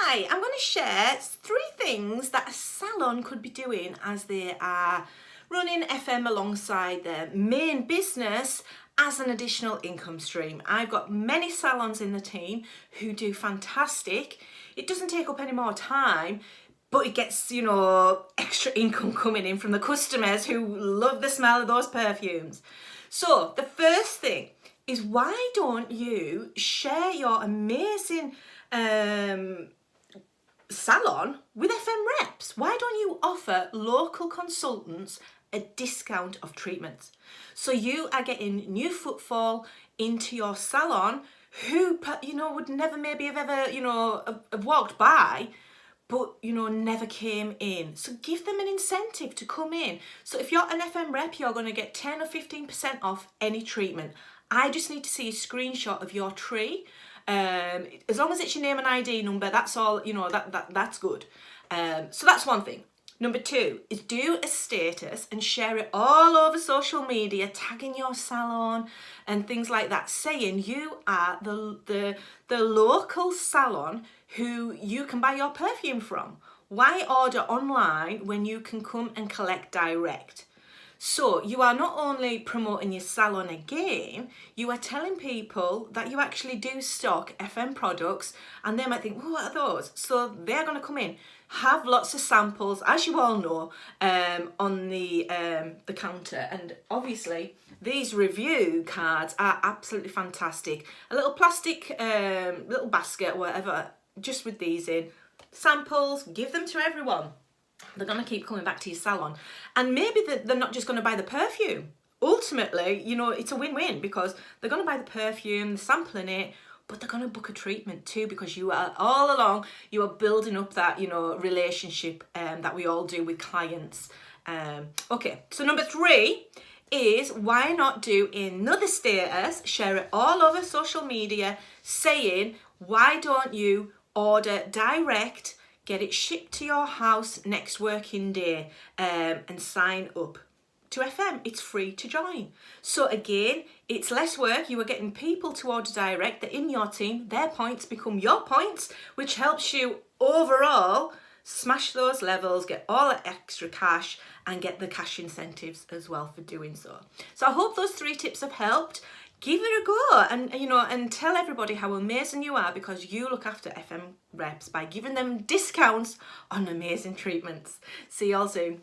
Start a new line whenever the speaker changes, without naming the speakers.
Hi, I'm going to share 3 things that a salon could be doing as they are running FM alongside their main business as an additional income stream. I've got many salons in the team who do fantastic. It doesn't take up any more time, but it gets, extra income coming in from the customers who love the smell of those perfumes. So the first thing is, why don't you share your amazing salon with FM reps? Why don't you offer local consultants a discount of treatments? So you are getting new footfall into your salon who, would never maybe have ever, have walked by, but never came in. So give them an incentive to come in. So if you're an FM rep, you're going to get 10 or 15% off any treatment. I just need to see a screenshot of your tree. As long as it's your name and ID number, that's all, that's good. So that's one thing. Number 2 is do a status and share it all over social media, tagging your salon and things like that, saying you are the local salon who you can buy your perfume from. Why order online when you can come and collect direct? So you are not only promoting your salon again, you are telling people that you actually do stock FM products, and they might think, well, what are those? So they're going to come in, have lots of samples, as you all know, on the counter. And obviously these review cards are absolutely fantastic. A little plastic little basket, whatever, just with these in. Samples, give them to everyone. They're going to keep coming back to your salon, and maybe they're not just going to buy the perfume. Ultimately, it's a win-win, because they're going to buy the perfume, they're sampling it, but they're going to book a treatment too, because you are all along, you are building up that, relationship that we all do with clients. Okay, so number 3 is, why not do another status, share it all over social media, saying, why don't you order direct, get it shipped to your house next working day, and sign up to FM. It's free to join. So again, it's less work. You are getting people to order direct. They're in your team. Their points become your points, which helps you overall smash those levels, get all that extra cash, and get the cash incentives as well for doing so. So I hope those 3 tips have helped. Give it a go, and tell everybody how amazing you are, because you look after FM reps by giving them discounts on amazing treatments. See y'all soon.